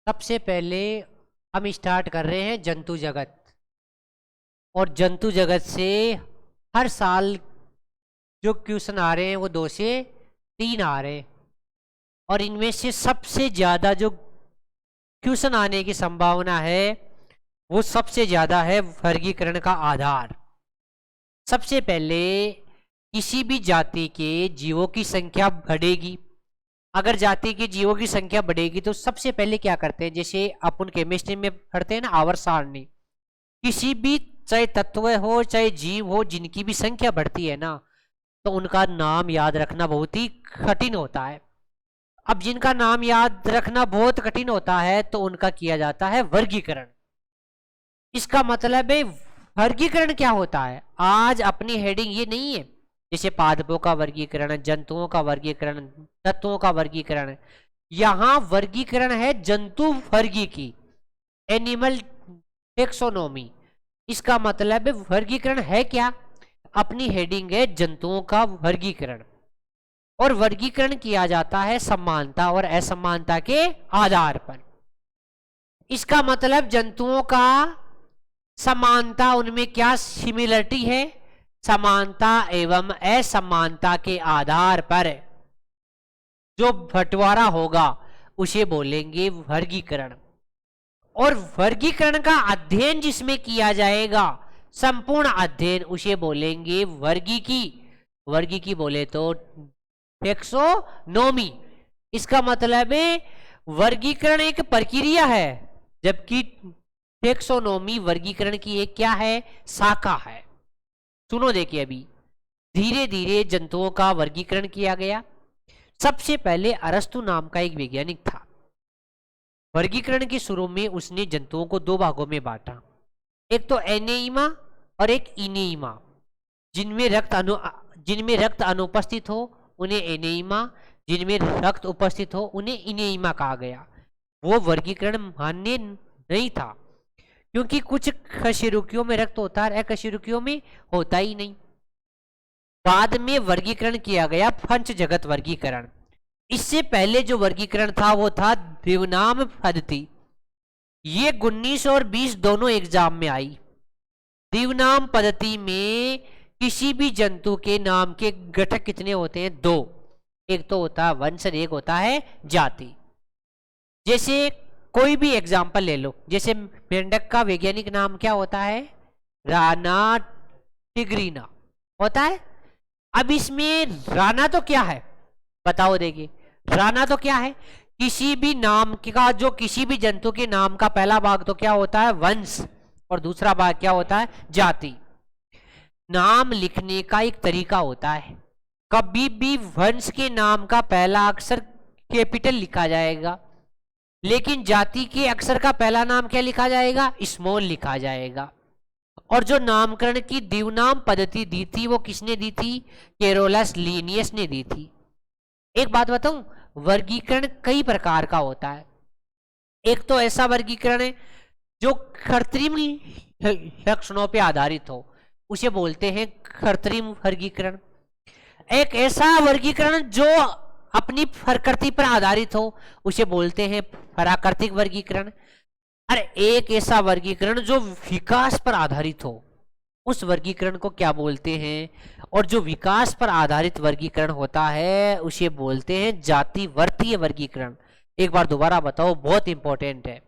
सबसे पहले हम स्टार्ट कर रहे हैं जंतु जगत। और जंतु जगत से हर साल जो क्वेश्चन आ रहे हैं वो 2 से 3 आ रहे हैं। और इनमें से सबसे ज़्यादा जो क्वेश्चन आने की संभावना है वो सबसे ज़्यादा है वर्गीकरण का आधार। सबसे पहले किसी भी जाति के जीवों की संख्या बढ़ेगी। अगर जाति के जीवों की संख्या बढ़ेगी तो सबसे पहले क्या करते हैं, जैसे अपन केमिस्ट्री में पढ़ते हैं ना, आवर्त सारणी। किसी भी चाहे तत्व हो चाहे जीव हो, जिनकी भी संख्या बढ़ती है ना, तो उनका नाम याद रखना बहुत ही कठिन होता है। अब जिनका नाम याद रखना बहुत कठिन होता है तो उनका किया जाता है वर्गीकरण। इसका मतलब है वर्गीकरण क्या होता है। आज अपनी हेडिंग ये नहीं है जैसे पादपों का वर्गीकरण, जंतुओं का वर्गीकरण, तत्वों का वर्गीकरण। यहां वर्गीकरण है जंतु वर्गीकी, एनिमल टेक्सोनोमी। इसका मतलब है वर्गीकरण है क्या, अपनी हेडिंग है जंतुओं का वर्गीकरण। और वर्गीकरण किया जाता है समानता और असमानता के आधार पर। इसका मतलब जंतुओं का समानता, उनमें क्या सिमिलरिटी है, समानता एवं असमानता के आधार पर जो बंटवारा होगा उसे बोलेंगे वर्गीकरण। और वर्गीकरण का अध्ययन जिसमें किया जाएगा, संपूर्ण अध्ययन, उसे बोलेंगे वर्गीकी। वर्गीकी बोले तो टेक्सोनोमी। इसका मतलब है वर्गीकरण एक प्रक्रिया है, जबकि टेक्सोनोमी वर्गीकरण की एक क्या है, शाखा है। सुनो, देखिए अभी धीरे धीरे जंतुओं का वर्गीकरण किया गया। सबसे पहले अरस्तु नाम का एक वैज्ञानिक था। वर्गीकरण के शुरू में उसने जंतुओं को 2 भागों में बांटा, एक तो एनेइमा और एक इनेइमा। जिनमें रक्त अनुपस्थित हो उन्हें एनेइमा, जिनमें रक्त उपस्थित हो उन्हें इनेइमा कहा गया। वो वर्गीकरण मान्य नहीं था, क्योंकि कुछ कशेरुकियों में रक्त होता है, अकशेरुकियों में होता ही नहीं। बाद में वर्गीकरण किया गया पंच जगत वर्गीकरण। इससे पहले जो वर्गीकरण था वो था देवनाम पद्धति। ये 19 और 20 दोनों एग्जाम में आई। देवनाम पद्धति में किसी भी जंतु के नाम के घटक कितने होते हैं, 2। एक तो होता है वंश और एक होता है जाति। जैसे कोई भी एग्जाम्पल ले लो, जैसे मेंढक का वैज्ञानिक नाम क्या होता है, राना टिग्रीना होता है। अब इसमें राना तो क्या है बताओ, देखिए राना तो क्या है, किसी भी नाम का, जो किसी भी जंतु के नाम का पहला भाग तो क्या होता है, वंश, और दूसरा भाग क्या होता है, जाति। नाम लिखने का एक तरीका होता है, कभी भी वंश के नाम का पहला अक्षर कैपिटल लिखा जाएगा, लेकिन जाति के अक्षर का पहला नाम क्या लिखा जाएगा, स्मॉल लिखा जाएगा। और जो नामकरण की देवनाम पद्धति दी थी वो किसने दी थी, कैरोलस लीनियस ने दी थी। एक बात बताऊं, वर्गीकरण कई प्रकार का होता है। एक तो ऐसा वर्गीकरण है जो कृत्रिम लक्षणों पे आधारित हो, उसे बोलते हैं कृत्रिम वर्गीकरण। एक ऐसा वर्गीकरण जो अपनी प्रकृति पर आधारित हो, उसे बोलते हैं प्राकृतिक वर्गीकरण। अरे एक ऐसा वर्गीकरण जो विकास पर आधारित हो, उस वर्गीकरण को क्या बोलते हैं। और जो विकास पर आधारित वर्गीकरण होता है उसे बोलते हैं जातिवर्तीय वर्गीकरण। एक बार दोबारा बताओ, बहुत इंपॉर्टेंट है।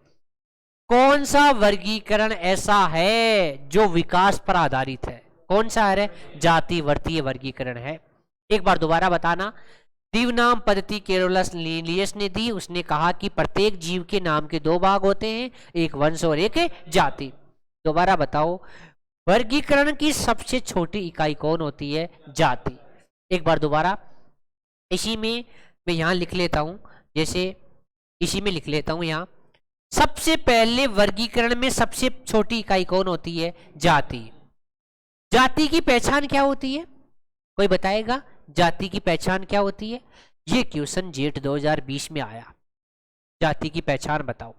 कौन सा वर्गीकरण ऐसा है जो विकास पर आधारित है, कौन सा है, जातिवर्तीय वर्गीकरण है। एक बार दोबारा बताना। देवनाम पद्धति कैरोलस लीनियस ने दी। उसने कहा कि प्रत्येक जीव के नाम के 2 भाग होते हैं, एक वंश और एक जाति। दोबारा बताओ, वर्गीकरण की सबसे छोटी इकाई कौन होती है, जाति। एक बार दोबारा, इसी में मैं यहां लिख लेता हूं, जैसे इसी में लिख लेता हूं यहां, सबसे पहले वर्गीकरण में सबसे छोटी इकाई कौन होती है, जाति। जाति की पहचान क्या होती है, कोई बताएगा, जाति की पहचान क्या होती है। ये क्वेश्चन जेठ 2020 में आया। जाति की पहचान बताओ,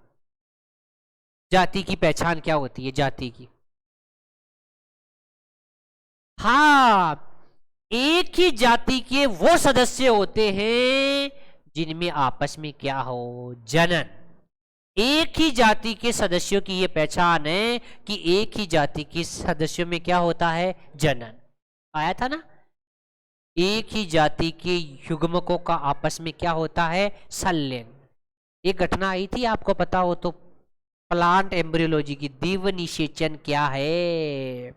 जाति की पहचान क्या होती है, जाति की। हाँ, एक ही जाति के वो सदस्य होते हैं जिनमें आपस में क्या हो, जनन। एक ही जाति के सदस्यों की यह पहचान है कि एक ही जाति के सदस्यों में क्या होता है, जनन। आया था ना, एक ही जाति के युग्मकों का आपस में क्या होता है, संलयन। एक घटना आई थी, आपको पता हो तो, प्लांट एम्ब्रियोलॉजी की, दीव निषेचन क्या है,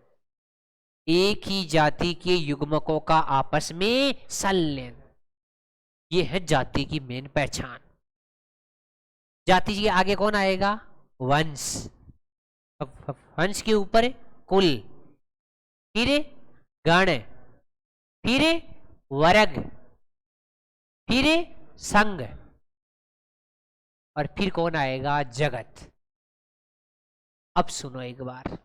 एक ही जाति के युग्मकों का आपस में संलयन। ये है जाति की मेन पहचान। जाति के आगे कौन आएगा, वंश। वंश के ऊपर कुल, फिर गण, फिर वर्ग, फिर संघ, और फिर कौन आएगा, जगत। अब सुनो एक बार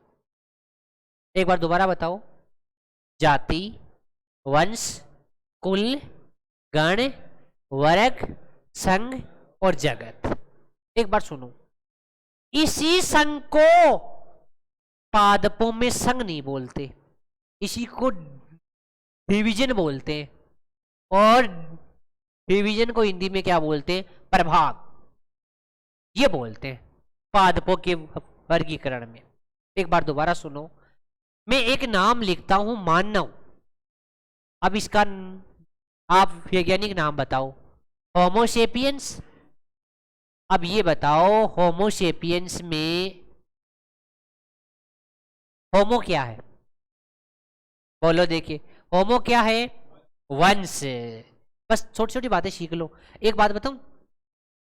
दोबारा बताओ। जाति, वंश, कुल, गण, वर्ग, संघ और जगत। एक बार सुनो, इसी संघ को पादपों में संघ नहीं बोलते, इसी को डिवीजन बोलते हैं, और डिवीजन को हिंदी में क्या बोलते हैं, प्रभाग, ये बोलते हैं पादपों के वर्गीकरण में। एक बार दोबारा सुनो, मैं एक नाम लिखता हूं मानव, अब इसका आप वैज्ञानिक नाम बताओ, होमोसेपियंस। अब ये बताओ, होमोसेपियंस में होमो क्या है, बोलो देखिए, होमो क्या है, वंश। बस छोटी छोटी बातें सीख लो। एक बात बताऊं,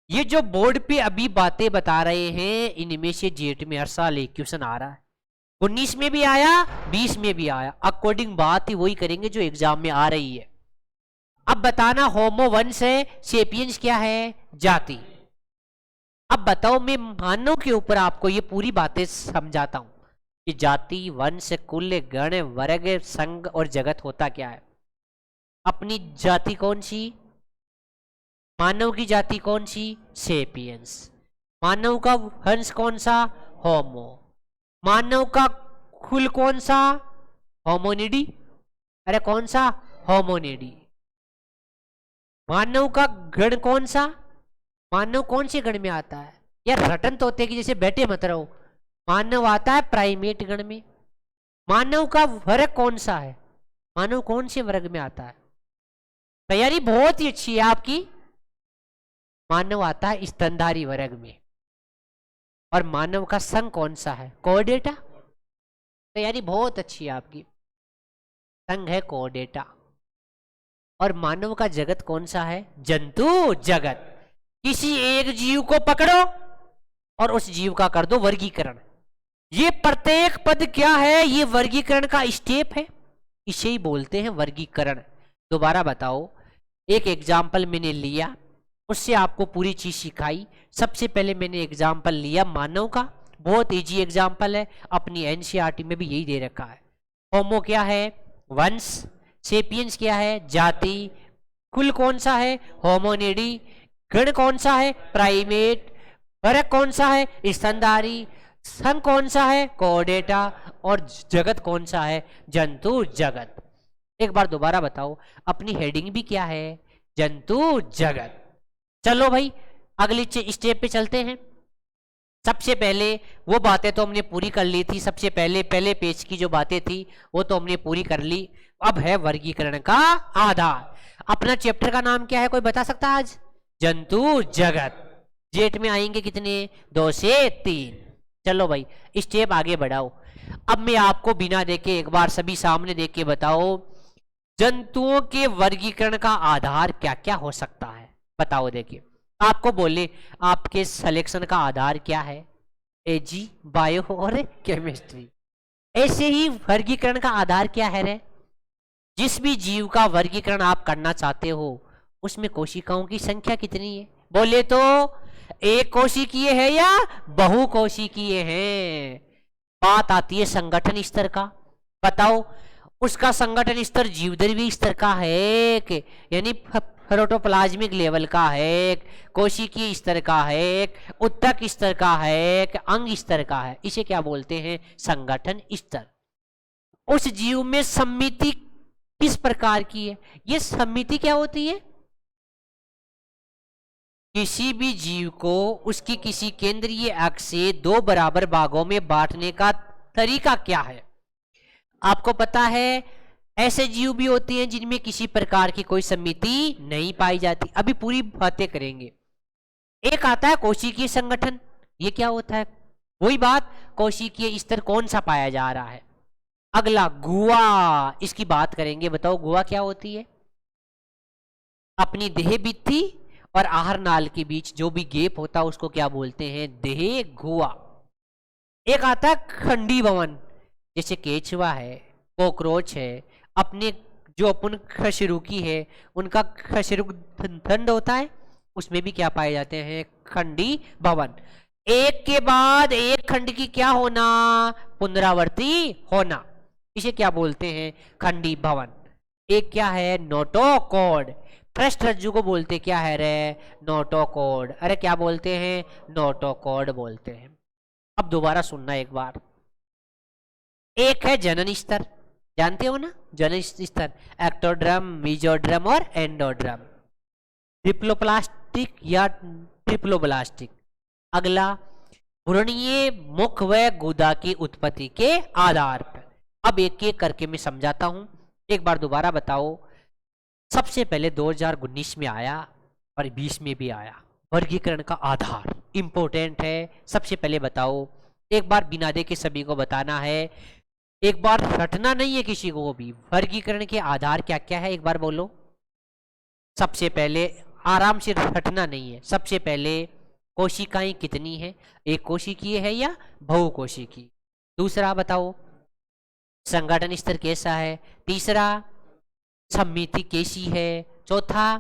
ये जो बोर्ड पे अभी बातें बता रहे हैं, इनमें से जेट में हर साल एक क्वेश्चन आ रहा है, 19 में भी आया, 20 में भी आया, अकॉर्डिंग बात ही वही करेंगे जो एग्जाम में आ रही है। अब बताना, होमो वंश है, सेपियंस क्या है, जाति। अब बताओ, मैं मानव के ऊपर आपको ये पूरी बातें समझाता हूं कि जाति, वंश, कुल, गण, वर्ग, संघ और जगत होता क्या है। अपनी जाति कौन सी, मानव की जाति कौन सी, सेपियंस। मानव का वंश कौन सा, होमो। मानव का कुल कौन सा, होमोनिडी। अरे कौन सा, होमोनिडी। मानव का गण कौन सा, मानव कौन से गण में आता है, यार रटन तोते की जैसे बैठे मत रहो। मानव आता है प्राइमेट गण में। मानव का वर्ग कौन सा है, मानव कौन से वर्ग में आता है, तैयारी बहुत ही अच्छी है आपकी। मानव आता है स्तनधारी वर्ग में। और मानव का संघ कौन सा है, कोर्डेटा। तैयारी बहुत अच्छी है आपकी, संघ है कोर्डेटा। और मानव का जगत कौन सा है, जंतु जगत। किसी एक जीव को पकड़ो और उस जीव का कर दो वर्गीकरण। ये प्रत्येक पद क्या है, ये वर्गीकरण का स्टेप है, इसे ही बोलते हैं वर्गीकरण। दोबारा बताओ, एक एग्जाम्पल मैंने लिया, उससे आपको पूरी चीज सिखाई। सबसे पहले मैंने एग्जाम्पल लिया मानव का, बहुत इजी एग्जाम्पल है, अपनी एनसीईआरटी में भी यही दे रखा है। होमो क्या है, वंश। सेपियंस क्या है, जाति। कुल कौन सा है, होमोनिडी। गण कौन सा है, प्राइमेट। वर्ग कौन सा है, स्तनधारी। संघ कौन सा है, कोर्डेटा। और जगत कौन सा है, जंतु जगत। एक बार दोबारा बताओ, अपनी हेडिंग भी क्या है, जंतु जगत। चलो भाई, अगली स्टेप पे चलते हैं। सबसे पहले वो बातें तो हमने पूरी कर ली थी, सबसे पहले पेज की जो बातें थी वो तो हमने पूरी कर ली। अब है वर्गीकरण का आधार। अपना चैप्टर का नाम क्या है, कोई बता सकता है आज, जंतु जगत। जेट में आएंगे कितने, 2 से 3। चलो भाई, स्टेप आगे बढ़ाओ। अब मैं आपको बिना देखे एक बार सभी सामने देख के बताओ, जंतुओं के वर्गीकरण का आधार क्या क्या हो सकता है, बताओ। देखिए, आपको बोले आपके सिलेक्शन का आधार क्या है, एजी, बायो और केमिस्ट्री। ऐसे ही वर्गीकरण का आधार क्या है रे, जिस भी जीव का वर्गीकरण आप करना चाहते हो उसमें कोशिकाओं की संख्या कितनी है, बोले तो एक कोशिकीय है या बहुकोशिकीय है। बात आती है संगठन स्तर का, बताओ उसका संगठन स्तर जीवद्रव्य स्तर का है कि यानी प्रोटोप्लाज्मिक लेवल का है, कोशिकीय स्तर का है, उत्तक स्तर का है, अंग स्तर का है। इसे क्या बोलते हैं, संगठन स्तर। उस जीव में समिति किस प्रकार की है, ये समिति क्या होती है, किसी भी जीव को उसकी किसी केंद्रीय अक्ष से दो बराबर भागों में बांटने का तरीका क्या है? आपको पता है ऐसे जीव भी होते हैं जिनमें किसी प्रकार की कोई समिति नहीं पाई जाती। अभी पूरी बातें करेंगे। एक आता है कोशिकीय संगठन। ये क्या होता है? वही बात, कोशिकीय स्तर कौन सा पाया जा रहा है। अगला गुहा, इसकी बात करेंगे। बताओ गुहा क्या होती है? अपनी देह भित्ति और आहार नाल के बीच जो भी गैप होता है उसको क्या बोलते हैं? देह गुहा। एक आता है खंडी भवन, जैसे केचुआ है, कॉकरोच है, अपने जो अपन खशरुकी है उनका खशरुक दंड होता है, उसमें भी क्या पाए जाते हैं? खंडी भवन। एक के बाद एक खंड की क्या होना? पुनरावर्ती होना, इसे क्या बोलते हैं? खंडी भवन। एक क्या है? नोटोकॉर्ड। पृष्ठ रज्जु को बोलते क्या है रे? नोटोकॉर्ड। अरे क्या बोलते हैं? नोटोकॉर्ड बोलते हैं। अब दोबारा सुनना एक बार। एक है जनन स्तर, जानते हो ना जनन स्तर, एक्टोड्रम, मेसोड्रम और एंडोड्रम, ट्रिप्लोप्लास्टिक या ट्रिप्लोब्लास्टिक। अगला भ्रूणीय मुख व गुदा की उत्पत्ति के आधार पर। अब एक एक करके मैं समझाता हूं, एक बार दोबारा बताओ। सबसे पहले 2019 में आया और 20 में भी आया। वर्गीकरण का आधार इंपॉर्टेंट है। सबसे पहले बताओ, एक बार बिना दे के सभी को बताना है, एक बार रटना नहीं है किसी को भी। वर्गीकरण के आधार क्या क्या है एक बार बोलो। सबसे पहले आराम से रटना नहीं है। सबसे पहले कोशिकाएं कितनी है, एक कोशिकीय है या बहुकोशिकीय। दूसरा बताओ संगठन स्तर कैसा है। तीसरा समिति कैसी है। चौथा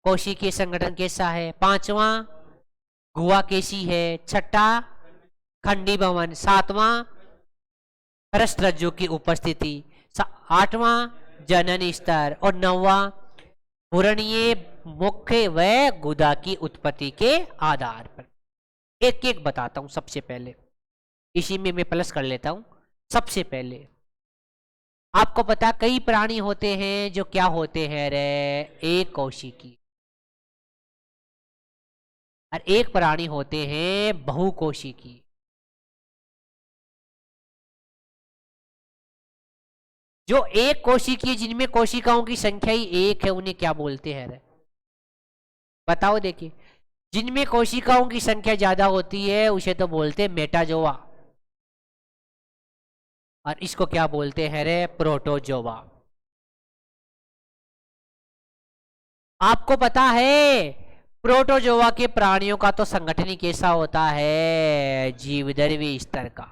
कोशिकीय संगठन कैसा है। पांचवा गुहा कैसी है। छठा खंडी भवन। सातवां पृष्ठ रज्जु की उपस्थिति। आठवां जनन स्तर और नौवां भ्रूणीय मुख्य व गुदा की उत्पत्ति के आधार पर। एक एक बताता हूं। सबसे पहले इसी में मैं प्लस कर लेता हूं। सबसे पहले आपको पता कई प्राणी होते हैं जो क्या होते हैं रे? एक कोशिकीय। और एक प्राणी होते हैं बहुकोशिकीय। जो एक कोशिकीय जिनमें कोशिकाओं की संख्या ही एक है उन्हें क्या बोलते हैं रे? बताओ। देखिए जिनमें कोशिकाओं की संख्या ज्यादा होती है उसे तो बोलते हैं मेटाजोआ, और इसको क्या बोलते हैं रे? प्रोटोजोआ। आपको पता है प्रोटोजोआ के प्राणियों का तो संगठन ही कैसा होता है? जीवधर्वी स्तर का।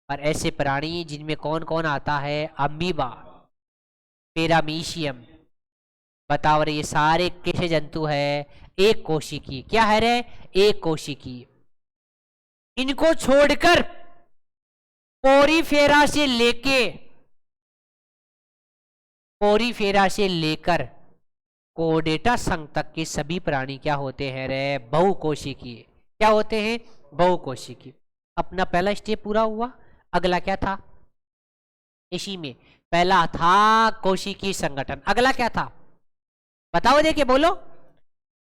और ऐसे प्राणी जिनमें कौन कौन आता है? Amoeba, paramecium. बताओ रे ये सारे कैसे जंतु है? एक कोशिकीय। क्या है रे? एक कोशिकीय। इनको छोड़कर पोरीफेरा से लेकर कोडेटा संघ तक के सभी प्राणी क्या होते हैं रे? बहुकोशिकीय। क्या होते हैं? बहुकोशिकीय। अपना पहला स्टेप पूरा हुआ। अगला क्या था? इसी में पहला था कोशिकीय संगठन। अगला क्या था बताओ, देखिए बोलो।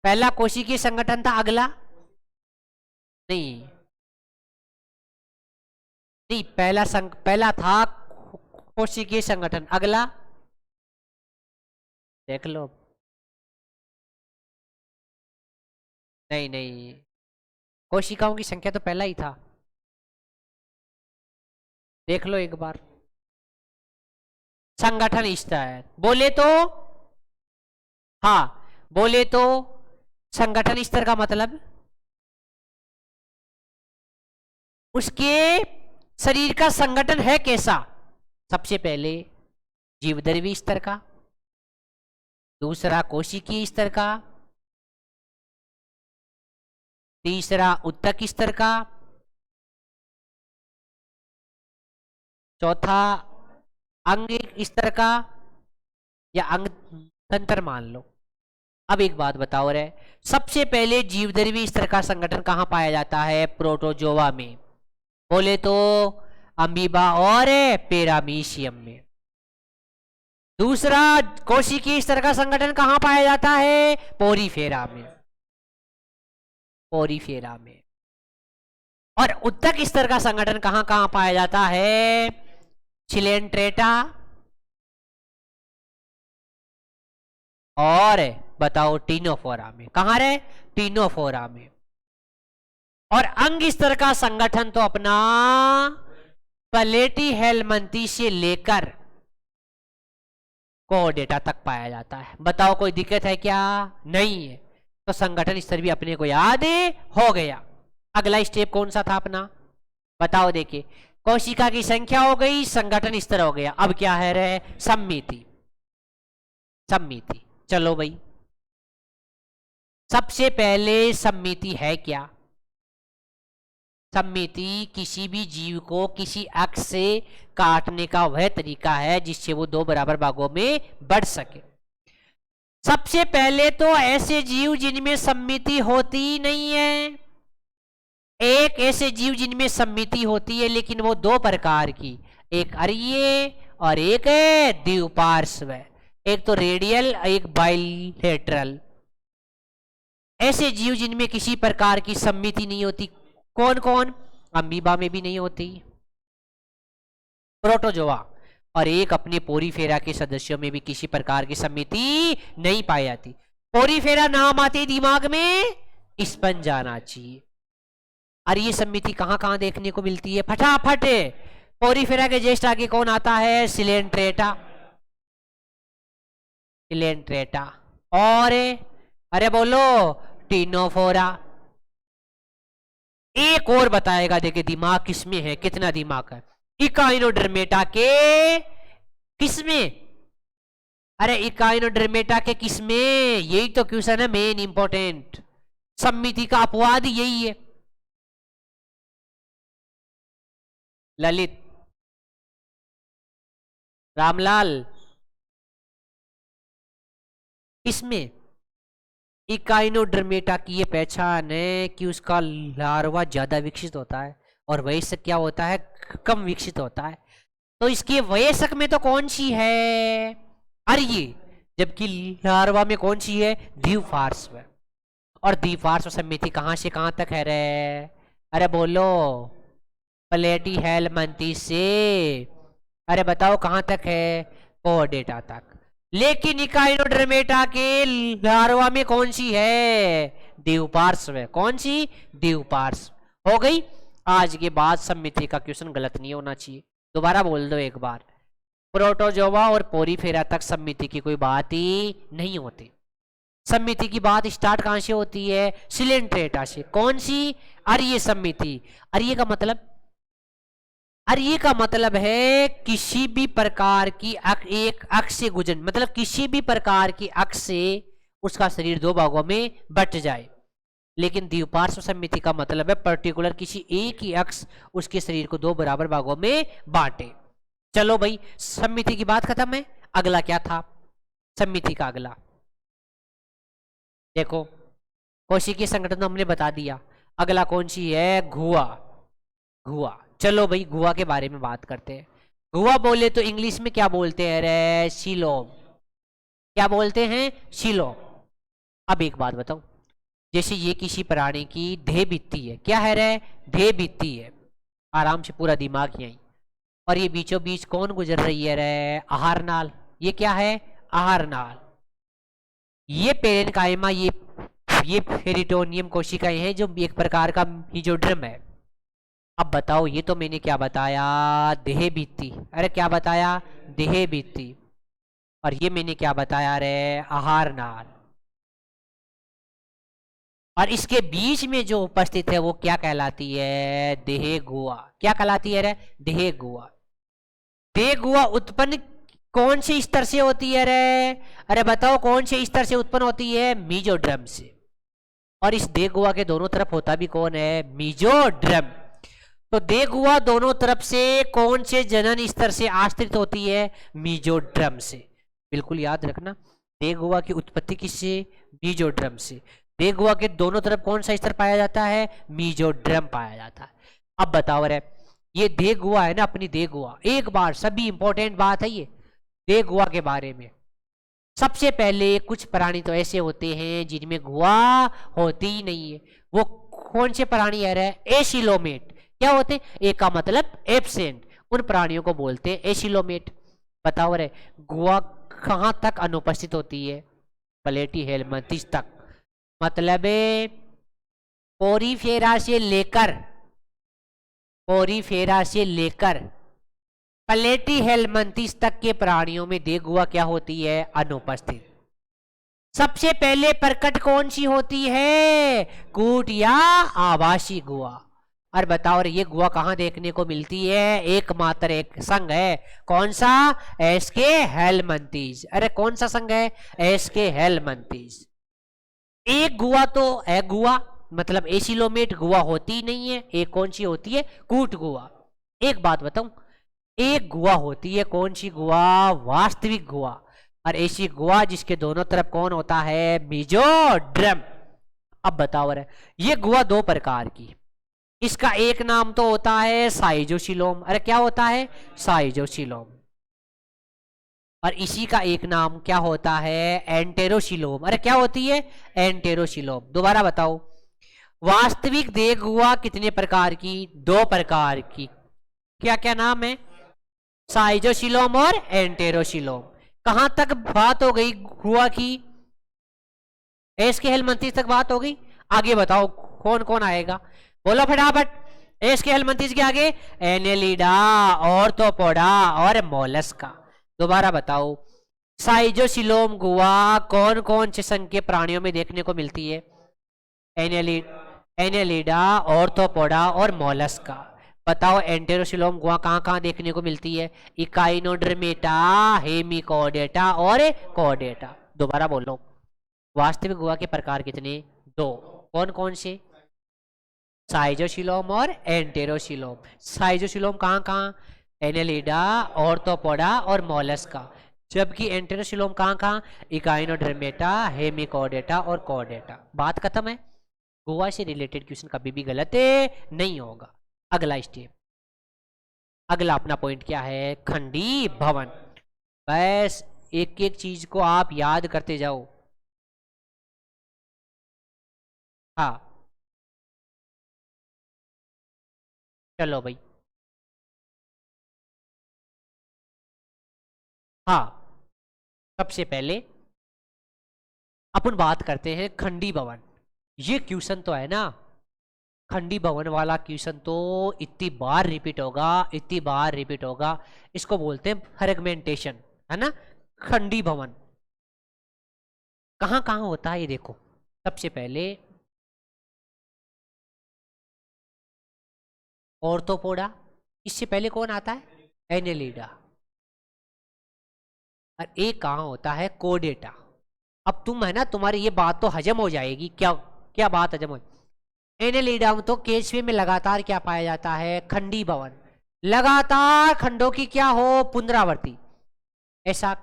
पहला कोशिकीय संगठन था। अगला नहीं नहीं, पहला था कोशिकीय संगठन। अगला देख लो। नहीं नहीं, कोशिकाओं की संख्या तो पहला ही था। देख लो एक बार। संगठन स्तर बोले तो, हाँ बोले तो संगठन स्तर का मतलब उसके शरीर का संगठन है कैसा। सबसे पहले जीवधर्वी स्तर का, दूसरा कोशिकीय स्तर का, तीसरा उत्तक स्तर का, चौथा अंगिक स्तर का या अंग तंत्र मान लो। अब एक बात बताओ रे, सबसे पहले जीवधर्वी स्तर का संगठन कहां पाया जाता है? प्रोटोजोआ में। बोले तो अमीबा और पैरामीशियम में। दूसरा, कोशिकीय स्तर का संगठन कहां पाया जाता है? पोरीफेरा में, पोरीफेरा में। और उत्तक स्तर का संगठन कहां कहां पाया जाता है? चिलेंट्रेटा और बताओ टीनोफोरा में। कहां रे? टीनोफोरा में। और अंग स्तर का संगठन तो अपना प्लेटी हेलमंथी से लेकर कोडेटा तक पाया जाता है। बताओ कोई दिक्कत है क्या? नहीं है। तो संगठन स्तर भी अपने को याद हो गया। अगला स्टेप कौन सा था अपना? बताओ। देखिए, कोशिका की संख्या हो गई, संगठन स्तर हो गया। अब क्या है रे? सम्मिति। सम्मिति। चलो भाई, सबसे पहले सम्मिति है क्या? सम्मिति किसी भी जीव को किसी अक्ष से काटने का वह तरीका है जिससे वो दो बराबर भागों में बढ़ सके। सबसे पहले तो ऐसे जीव जिनमें सम्मिति होती नहीं है, एक ऐसे जीव जिनमें सम्मिति होती है लेकिन वो दो प्रकार की, एक अरीय और एक द्विपार्श्व, एक तो रेडियल एक बाइलेटरल। ऐसे जीव जिनमें किसी प्रकार की सम्मिति नहीं होती, कौन कौन? अमीबा में भी नहीं होती, प्रोटोजोआ, और एक अपने पोरीफेरा के सदस्यों में भी किसी प्रकार की सम्मिति नहीं पाई जाती। पोरीफेरा नाम आते दिमाग में स्पंज आना चाहिए। और ये सम्मिति कहां कहां देखने को मिलती है? फटाफट, पोरीफेरा के जस्ट आगे कौन आता है? सिलेंट्रेटा। सिलेंट्रेटा और अरे बोलो टीनोफोरा। एक और बताएगा, देखिए दिमाग किसमें है, कितना दिमाग है। इकाइनोडर्मेटा के किसमें? अरे इकाइनोडर्मेटा के किसमें? यही तो क्वेश्चन है मेन इंपॉर्टेंट। सम्मिति का अपवाद यही है। ललित, रामलाल, इसमें इकाइनोडर्मेटा की ये पहचान है कि उसका लार्वा ज्यादा विकसित होता है और वयस्क क्या होता है? कम विकसित होता है। तो इसके वयस्क में तो कौन सी है? अरीय, जबकि लार्वा में कौन सी है? द्विपार्श्व। और द्विपार्श्व सम्मिति कहां से कहां तक है रे? अरे बोलो प्लेटी हेलमंथी से, अरे बताओ कहां तक है? कोडेटा तक। लेकिन इकाइनोडर्मेटा के लार्वा में कौन सी है? द्विपार्श्व है। कौन सी? द्विपार्श्व। हो गई। आज के बाद सम्मिति का क्वेश्चन गलत नहीं होना चाहिए। दोबारा बोल दो एक बार, प्रोटोजोआ और पोरीफेरा तक सम्मिति की कोई बात ही नहीं होती। सम्मिति की बात स्टार्ट कहां से होती है? सिलेंट्रेटा से। कौन सी? अरीय सम्मिति। अरीय का मतलब? अरीय का मतलब है किसी भी प्रकार की एक अक्ष से गुजर, मतलब किसी भी प्रकार की अक्ष से उसका शरीर दो भागों में बट जाए। लेकिन द्विपार्श्व सम्मिति का मतलब है पर्टिकुलर किसी एक ही अक्ष उसके शरीर को दो बराबर भागों में बांटे। चलो भाई, सम्मिति की बात खत्म है। अगला क्या था सम्मिति का? अगला देखो, कोशिकीय संगठन तो हमने बता दिया। अगला कौन सी है? घुआ। घुआ। चलो भाई, घुआ के बारे में बात करते हैं। घुआ बोले तो इंग्लिश में क्या बोलते हैं रे? सीलोम। क्या बोलते हैं? सीलोम। अब एक बात बताओ, जैसे ये किसी प्राणी की देह भित्ति है, क्या है रे? देह भित्ति है। आराम से पूरा दिमाग यहीं, और ये बीचों बीच कौन गुजर रही है रे? आहार नाल। ये क्या है? आहार नाल। ये पेरेन्काइमा, ये पेरिटोनियम कोशिकाएं हैं जो एक प्रकार का मीजोड्रम है। अब बताओ, ये तो मैंने क्या बताया? देह भित्ति। अरे क्या बताया? देह भित्ति। और ये मैंने क्या बताया रे? आहार नाल। और इसके बीच में जो उपस्थित है वो क्या कहलाती है? देह गुहा। क्या कहलाती है रे? देह गुहा। देह गुहा उत्पन्न कौन से स्तर से होती है रे? अरे बताओ कौन से स्तर से उत्पन्न होती है? मीजोड्रम से। और इस देह गुहा के दोनों तरफ होता भी कौन है? मीजोड्रम। तो देह गुहा दोनों तरफ से कौन से जनन स्तर से आश्रित होती है? मीजोड्रम से। बिल्कुल याद रखना, देह गुहा की उत्पत्ति किससे? मीजोड्रम से। देह गुहा के दोनों तरफ कौन सा स्तर पाया जाता है? मीजोड्रम पाया जाता है। अब बताओ रे, ये देह गुहा है ना, अपनी देह गुहा, एक बार सभी इंपॉर्टेंट बात है ये, दे गुआ के बारे में। सबसे पहले कुछ प्राणी तो ऐसे होते हैं जिनमें गुआ होती ही नहीं है। वो कौन से प्राणी आ रहे हैं? एसिलोमेट। क्या होते हैं? ए का मतलब एब्सेंट। उन प्राणियों को बोलते हैं एसिलोमेट। बताओ रे, गुआ कहां तक अनुपस्थित होती है? प्लेटी हेलमिंथेस तक। मतलब पोरीफेरा से लेकर, पोरीफेरा से लेकर प्लेटी हेलमिंथेस तक के प्राणियों में दे गुआ क्या होती है? अनुपस्थित। सबसे पहले प्रकट कौन सी होती है? कूट या आवासी गुआ। और बताओ रे, ये गुआ कहां देखने को मिलती है? एकमात्र एक संघ है। कौन सा? एसके हेलमिंथेस। अरे कौन सा संघ है? एसके हेलमिंथेस। एक गुआ तो है गुआ, मतलब एसिलोमेट गुआ होती ही नहीं है। एक कौन सी होती है? कूट गुआ। एक बात बताऊं, एक गुआ होती है कौन सी गुआ? वास्तविक गुआ। और ऐसी गुआ जिसके दोनों तरफ कौन होता है? मेसोड्रम। अब बताओ रे, ये गुआ दो प्रकार की। इसका एक नाम तो होता है साइजोसिलोम। अरे क्या होता है? साइजोसिलोम। और इसी का एक नाम क्या होता है? एंटेरोसिलोम। अरे क्या होती है? एंटेरोसिलोम। दोबारा बताओ, वास्तविक देह गुआ कितने प्रकार की? दो प्रकार की। क्या क्या नाम है? साइजोसिलोम और एंटेरोसिलोम। कहां तक बात हो गई गुआ की? एस के हेलमिंथेस तक बात हो गई। आगे बताओ कौन कौन आएगा? बोलो फटाफट। एस के हेलमिंथेस के आगे एनेलिडा, ऑर्थोपोडा और मोलस्का। दोबारा बताओ, साइजोसिलोम गुआ कौन कौन से संघ के प्राणियों में देखने को मिलती है? एनेलिड एनेलिडा, ऑर्थोपोडा और मोलस्का। बताओ एंटेरोसिलोम गुआ कहां कहां देखने को मिलती है? इकाइनोडर्मेटा, हेमिकोडेटा और कोडेटा। दोबारा बोलो, वास्तविक गुहा के प्रकार कितने? दो। कौन कौन से? साइजोसिलोम और एंटेरोसिलोम। साइजोसिलोम कहाँ कहाँ? एनेलिडा, ऑर्थोपोडा और मोलस्का। जबकि एंटेरोसिलोम कहाँ कहाँ? इकाइनोडर्मेटा, हेमिकोडेटा और कोडेटा। बात खत्म है। गुहा से रिलेटेड क्वेश्चन कभी भी गलत नहीं होगा। अगला स्टेप, अगला अपना पॉइंट क्या है? खंडी भवन। बस एक एक चीज को आप याद करते जाओ। हाँ, चलो भाई। हाँ, सबसे पहले अपन बात करते हैं खंडी भवन। ये क्वेश्चन तो है ना, खंडी भवन वाला क्वेश्चन तो इतनी बार रिपीट होगा, इतनी बार रिपीट होगा। इसको बोलते हैं फ्रेगमेंटेशन, है ना। खंडी भवन कहाँ कहाँ होता है ये देखो। सबसे पहले ऑर्थोपोडा, इससे पहले कौन आता है? एनेलिडा। और एक कहाँ होता है? कोडेटा। अब तुम है ना, तुम्हारी ये बात तो हजम हो जाएगी। क्या क्या बात हजम हो? एनेलिडा तो केचवे में लगातार क्या पाया जाता है? खंडी भवन। लगातार खंडों की क्या हो? पुनरावृत्ति। ऐसा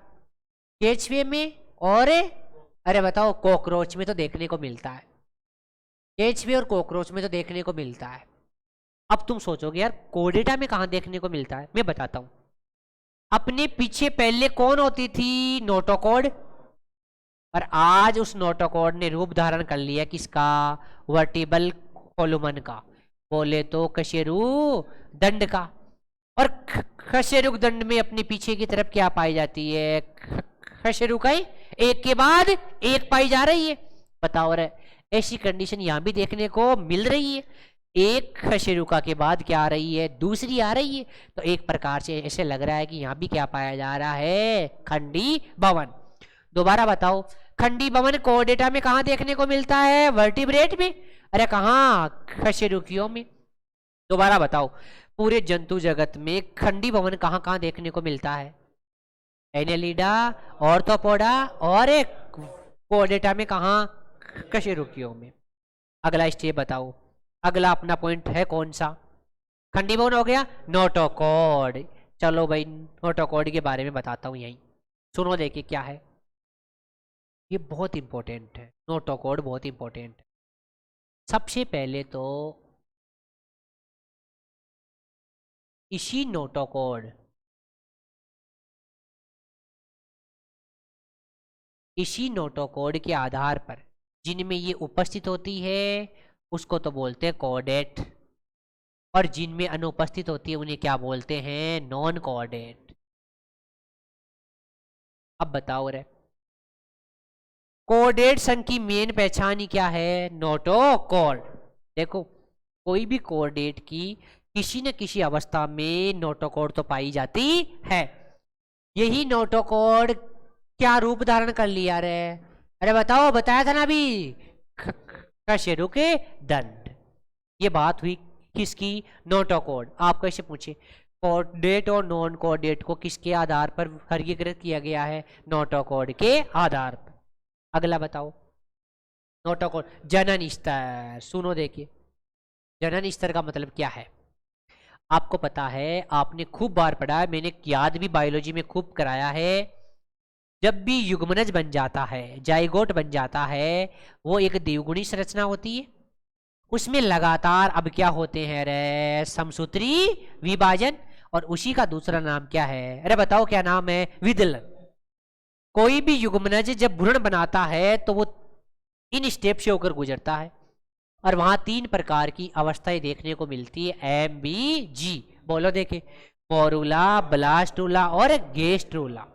केचवे में और अरे बताओ कॉकरोच में तो देखने को मिलता है। केचवे और कॉकरोच में तो देखने को मिलता है। अब तुम सोचोगे यार कोडेटा में कहां देखने को मिलता है? मैं बताता हूं। अपने पीछे पहले कौन होती थी? नोटोकॉड। और आज उस नोटोकॉड ने रूप धारण कर लिया किसका? वर्टिबल कोलुमन का। बोले तो कशेरु दंड का। और खशेरुक दंड में अपने पीछे की तरफ क्या पाई जाती है? खशेरुकाई। एक के बाद एक पाई जा रही है। बताओ रे, ऐसी कंडीशन यहां भी देखने को मिल रही है। एक खशेरुका के बाद क्या आ रही है? दूसरी आ रही है। तो एक प्रकार से ऐसे लग रहा है कि यहां भी क्या पाया जा रहा है? खंडी भवन। दोबारा बताओ, खंडी भवन कोडेटा में कहां देखने को मिलता है? वर्टिब्रेट में। अरे कहां? खशेरुकियों में। दोबारा बताओ, पूरे जंतु जगत में खंडी भवन कहां कहां देखने को मिलता है? एनेलिडा, ऑर्थोपोडा और एक कोडेटा में कहां? कशेरुकियों में। अगला स्टेप बताओ, अगला अपना पॉइंट है कौन सा? खंडी भवन हो गया। नोटोकॉड। चलो भाई, नोटोकॉड के बारे में बताता हूं यहीं। सुनो देखिए क्या है। ये बहुत इंपॉर्टेंट है, नोटोकॉड बहुत इंपॉर्टेंट है। सबसे पहले तो इसी नोटोकॉड इसी नोटोकॉर्ड के आधार पर जिनमें ये उपस्थित होती है उसको तो बोलते हैं कॉर्डेट, और जिनमें अनुपस्थित होती है उन्हें क्या बोलते हैं? Non chordate. अब बताओ रे, कोऑर्डिनेट संघ की मेन पहचान ही क्या है? नोटोकॉर्ड। देखो, कोई भी कोऑर्डिनेट की किसी न किसी अवस्था में नोटोकॉर्ड तो पाई जाती है। यही नोटोकॉर्ड क्या रूप धारण कर लिया रे? अरे बताओ, बताया था ना अभी, कशेरु के दंड। ये बात हुई किसकी? नोटोकॉर्ड। आप कैसे पूछे कोऑर्डिनेट और नॉन कोऑर्डिनेट को किसके आधार पर वर्गीकृत किया गया है? नोटोकॉर्ड के आधार पर। अगला बताओ, नोटोकॉर्ड जनन स्तर। सुनो देखिए, जनन स्तर का मतलब क्या है? आपको पता है, आपने खूब बार पढ़ा है, मैंने याद भी बायोलॉजी में खूब कराया है। जब भी युग्मनज बन जाता है, जाइगोट बन जाता है, वो एक द्विगुणी संरचना होती है। उसमें लगातार अब क्या होते हैं रे? समसूत्री विभाजन। और उसी का दूसरा नाम क्या है? अरे बताओ, क्या नाम है? विदलन। कोई भी युग्मनज जब भ्रूण बनाता है तो वो इन स्टेप से होकर गुजरता है, और वहां 3 प्रकार की अवस्थाएं देखने को मिलती है, एम बी जी। बोलो देखे, मोरूला, ब्लास्टूला और गेस्ट्रूला।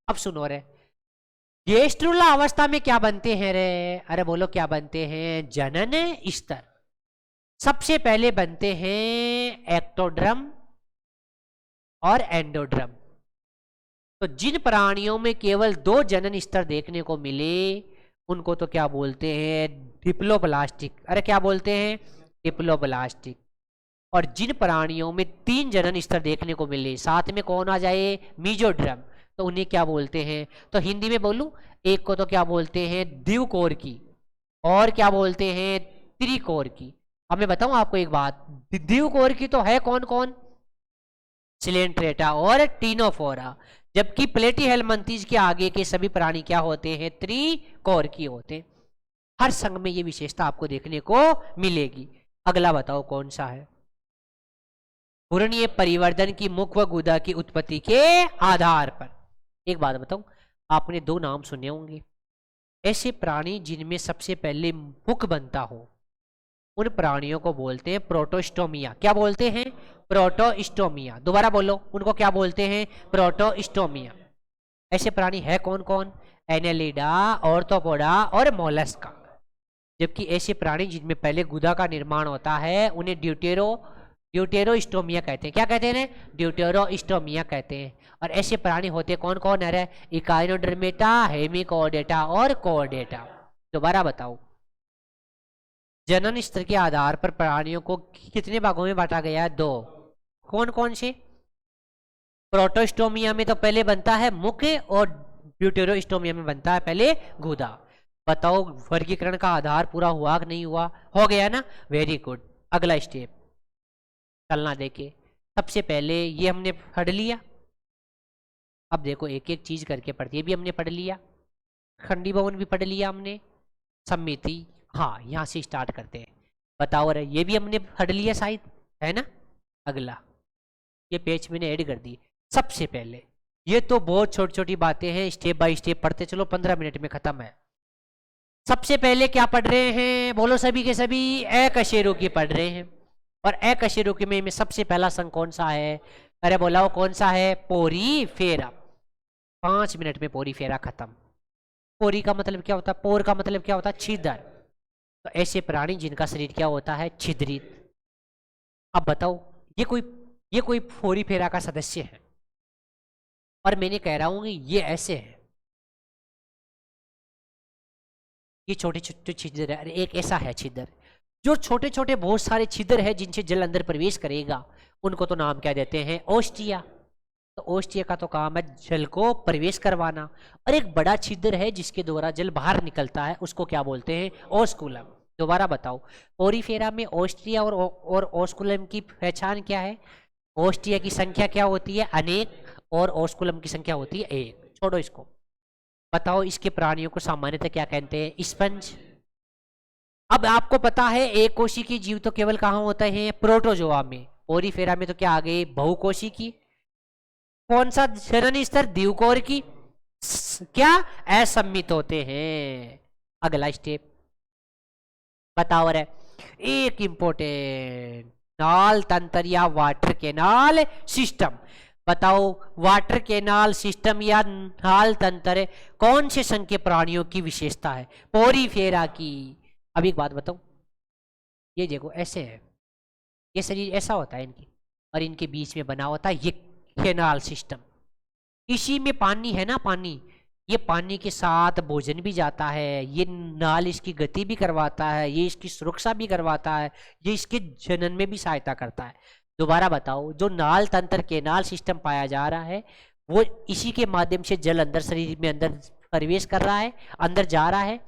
अब सुनो रे, गेस्ट्रूला अवस्था में क्या बनते हैं रे? अरे बोलो, क्या बनते हैं? जनन स्तर। सबसे पहले बनते हैं एक्टोड्रम और एंडोड्रम। तो जिन प्राणियों में केवल 2 जनन स्तर देखने को मिले उनको तो क्या बोलते हैं? डिप्लोब्लास्टिक। अरे क्या बोलते हैं? डिप्लोब्लास्टिक। और जिन प्राणियों में 3 जनन स्तर देखने को मिले, साथ में कौन आ जाए? मीजोड्रम, तो उन्हें क्या बोलते हैं? तो हिंदी में बोलूं, एक को तो क्या बोलते हैं? द्विकोर की, और क्या बोलते हैं? त्रिकोर की। अब मैं बताऊं आपको एक बात, द्विकोर की तो है कौन कौन? सिलेंट्रेटा और टीनोफोरा। जबकि प्लेटीहेल्मिंथेस के आगे के सभी प्राणी क्या होते हैं? त्रिकोर की होते हैं। हर संघ में ये विशेषता आपको देखने को मिलेगी। अगला बताओ कौन सा है? घूर्णीय परिवर्तन की मुख व गुदा की उत्पत्ति के आधार पर। एक बात बताऊं, आपने 2 नाम सुने होंगे, ऐसे प्राणी जिनमें सबसे पहले मुख बनता हो उन प्राणियों को बोलते हैं प्रोटोस्टोमिया। क्या बोलते हैं? प्रोटोस्टोमिया। दोबारा बोलो, उनको क्या बोलते हैं? प्रोटोस्टोमिया। ऐसे प्राणी है कौन कौन? एनेलिडा, ऑर्थोपोडा और मोलस्का। जबकि ऐसे प्राणी जिनमें पहले गुदा का निर्माण होता है उन्हें ड्यूटेरोस्टोमिया कहते हैं। क्या कहते हैं? ड्यूटेरोस्टोमिया कहते हैं। और ऐसे प्राणी होते कौन कौन है? इकाइनोडर्मेटा, हेमिकोडेटा और कोडेटा। दोबारा बताओ, जनन स्तर के आधार पर प्राणियों को कितने भागों में बांटा गया है? 2। कौन कौन से? प्रोटोस्टोमिया में तो पहले बनता है मुख, और ड्यूटेरोस्टोमिया में बनता है पहले गुदा। बताओ, वर्गीकरण का आधार पूरा हुआ कि नहीं हुआ? हो गया ना? Very good. अगला स्टेप चलना देखे। सबसे पहले ये हमने पढ़ लिया। अब देखो, एक एक चीज करके पढ़ती है। भी हमने पढ़ लिया, खंडी भवन भी पढ़ लिया हमने, समिति। हाँ, यहाँ से स्टार्ट करते हैं। बताओ रे, ये भी हमने पढ़ लिया शायद, है ना? अगला ये पेज मैंने ऐड कर दी। सबसे पहले, ये तो बहुत छोटी छोटी बातें हैं, स्टेप बाय स्टेप पढ़ते चलो, 15 मिनट में खत्म है। सबसे पहले क्या पढ़ रहे हैं? बोलो सभी के सभी, अकशेरुकी पढ़ रहे हैं। और अकशेरुकी में सबसे पहला संघ कौन सा है? अरे बोलाओ कौन सा है? पोरीफेरा। 5 मिनट में पोरीफेरा खत्म। पोरी का मतलब क्या होता है? पोर का मतलब क्या होता है? छिद्र। तो ऐसे प्राणी जिनका शरीर क्या होता है? छिद्रित। अब बताओ, ये कोई पोरीफेरा का सदस्य है? और मैंने कह रहा हूं कि ये ऐसे है, ये छोटे छोटे छिद्र है। अरे एक ऐसा है छिद्र, जो छोटे छोटे बहुत सारे छिद्र है जिनसे जल अंदर प्रवेश करेगा, उनको तो नाम क्या देते हैं? ओस्टिया। तो ओस्टिया का तो काम है जल को प्रवेश करवाना। और एक बड़ा छिद्र है जिसके द्वारा जल बाहर निकलता है, उसको क्या बोलते हैं? ओस्कुलम। दोबारा बताओ, पोरीफेरा में ओस्टिया और ओस्कुलम की पहचान क्या है? ओस्टिया की संख्या क्या होती है? अनेक। और ओस्कुलम की संख्या होती है 1। छोड़ो इसको, बताओ इसके प्राणियों को सामान्यतः क्या कहते हैं? स्पंज। अब आपको पता है एक कोशी की जीव तो केवल कहाँ होते हैं? प्रोटोजोआ में। पोरीफेरा में तो क्या आ गए? बहुकोशी की। कौन सा जनन स्तर? द्विकोर की। क्या असम्मित होते हैं। अगला स्टेप बताओ रे, एक इंपॉर्टेंट नाल तंत्र या वाटर कैनाल सिस्टम। बताओ वाटर कैनाल सिस्टम या नाल तंत्र कौन से संघ के प्राणियों की विशेषता है? पोरीफेरा की। अब एक बात बताओ, ये देखो ऐसे है, ये शरीर ऐसा होता है इनकी, और इनके बीच में बना होता है ये कैनाल सिस्टम। इसी में पानी है ना, पानी, ये पानी के साथ भोजन भी जाता है, ये नाल इसकी गति भी करवाता है, ये इसकी सुरक्षा भी करवाता है, ये इसके जनन में भी सहायता करता है। दोबारा बताओ, जो नाल तंत्र कैनाल सिस्टम पाया जा रहा है वो इसी के माध्यम से जल अंदर शरीर में अंदर प्रवेश कर रहा है, अंदर जा रहा है।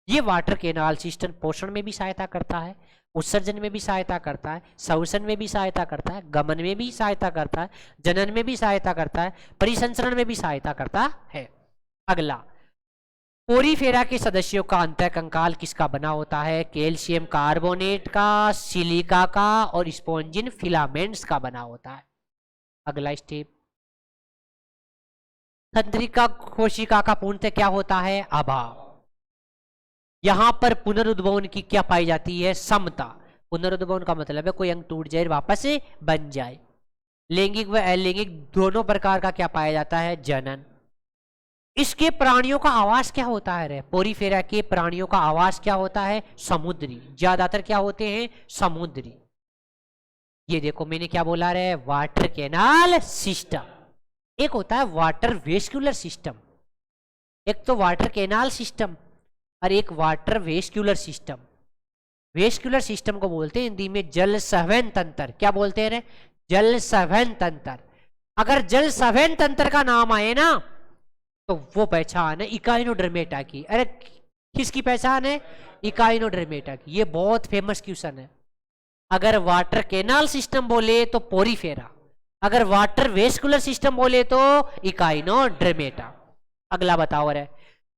ये वाटर कैनाल सिस्टम पोषण में भी सहायता करता है, उत्सर्जन में भी सहायता करता है, श्वसन में भी सहायता करता है, गमन में भी सहायता करता है, जनन में भी सहायता करता है, परिसंचरण में भी सहायता करता है। अगला, पोरीफेरा के सदस्यों का अंतःकंकाल किसका बना होता है? कैल्शियम कार्बोनेट का, सिलिका का और स्पॉन्जिन फिलामेंट्स का बना होता है। अगला स्टेप, तंत्रिका कोशिका का पूर्णतः क्या होता है? अभाव। यहां पर पुनरुद्भवन की क्या पाई जाती है? समता। पुनरुद्भवन का मतलब है कोई अंग टूट जाए वापस बन जाए। लैंगिक व अलैंगिक दोनों प्रकार का क्या पाया जाता है? जनन। इसके प्राणियों का आवास क्या होता है रे? पोरीफेरा के प्राणियों का आवास क्या होता है? समुद्री। ज्यादातर क्या होते हैं? समुद्री। ये देखो मैंने क्या बोला रे, वाटर कैनाल सिस्टम। एक होता है वाटर वेस्क्यूलर सिस्टम, एक तो वाटर कैनाल सिस्टम और एक water vascular system. Vascular system को बोलते हैं हिंदी में जल संवहन तंत्र। क्या बोलते हैं रे? जल संवहन तंत्र। अगर जल संवहन तंत्र का नाम आए ना तो वो पहचान है इकाइनोडर्मेटा की। अरे किसकी पहचान है? इकाइनोडर्मेटा की। ये बहुत फेमस क्वेश्चन है। अगर वाटर कैनाल सिस्टम बोले तो पोरीफेरा, अगर वाटर वेस्कुलर सिस्टम बोले तो इकाइनोडर्मेटा। अगला बताओ रे,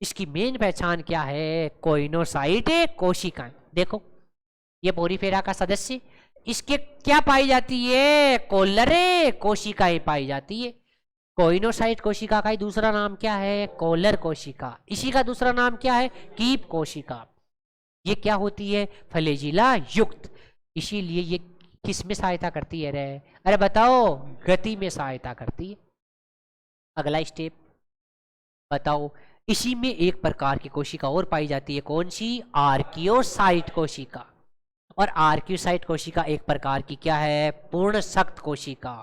इसकी मेन पहचान क्या है? कोइनोसाइट कोशिकाएं। देखो ये पोरीफेरा का सदस्य, इसके क्या पाई जाती है? कोलर कोशिकाएं पाई जाती है। कोइनोसाइट कोशिका का ही दूसरा नाम क्या है? कोलर कोशिका। इसी का दूसरा नाम क्या है? कीप कोशिका। ये क्या होती है? फ्लैजिला युक्त। इसीलिए ये किस में सहायता करती है रे? अरे बताओ, गति में सहायता करती है। अगला स्टेप बताओ, इसी में एक प्रकार की कोशिका और पाई जाती है। कौन सी? आर्कियोसाइट कोशिका। और आर्कियोसाइट कोशिका एक प्रकार की क्या है? पूर्ण सख्त कोशिका।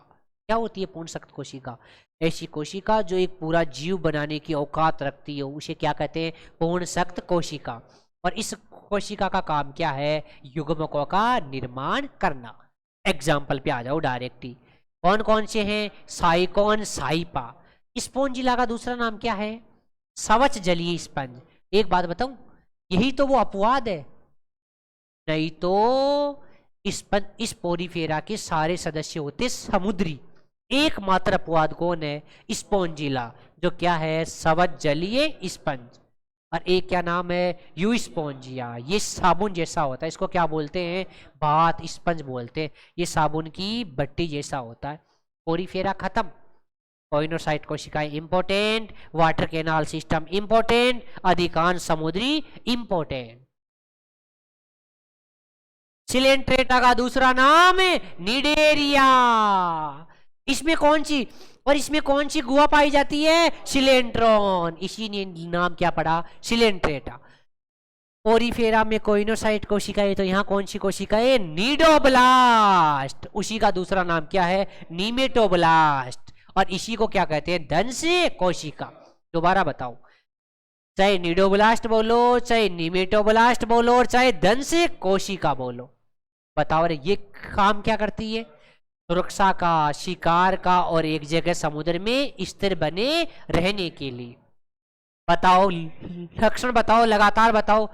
क्या होती है पूर्ण सख्त कोशिका? ऐसी कोशिका जो एक पूरा जीव बनाने की औकात रखती है, उसे क्या कहते हैं? पूर्ण सख्त कोशिका। और इस कोशिका का काम क्या है? युग्मकों का निर्माण करना। एग्जाम्पल पे आ जाओ डायरेक्टली। कौन कौन से हैं? साइकोन, साइपा। स्पोंजिला का दूसरा नाम क्या है? सवच जलीय स्पंज। एक बात बताऊं, यही तो वो अपवाद है, नहीं तो इस पोरीफेरा के सारे सदस्य होते समुद्री। एकमात्र अपवाद कौन है? स्पोंजिला, जो क्या है? सवच जलीय स्पंज। और एक क्या नाम है? यूस्पोंजिया। ये साबुन जैसा होता है, इसको क्या बोलते हैं? भात स्पंज बोलते हैं। ये साबुन की बट्टी जैसा होता है। पोरीफेरा खत्म। कोइनोसाइट कोशिकाएं important, water canal system important, अधिकांश समुद्री इंपॉर्टेंट। सिलेंट्रेटा का दूसरा नाम है निडेरिया। इसमें कौन सी, और इसमें कौन सी गुहा पाई जाती है? सिलेंट्रॉन। इसी ने नाम क्या पड़ा? सिलेंट्रेटा। पोरीफेरा में कोइनोसाइट कोशिकाएं, तो यहां कौन सी कोशिकाएं? नीडोब्लास्ट। उसी का दूसरा नाम क्या है? नीमेटोब्लास्ट। और इसी को क्या कहते हैं? दंश कोशिका। दोबारा बताओ, चाहे नीडोब्लास्ट बोलो, चाहे नीमेटोब्लास्ट बोलो, और चाहे दंश कोशिका बोलो, बताओ रे ये काम क्या करती है? सुरक्षा का, शिकार का, और एक जगह समुद्र में स्थिर बने रहने के लिए। बताओ लक्षण बताओ, लगातार बताओ।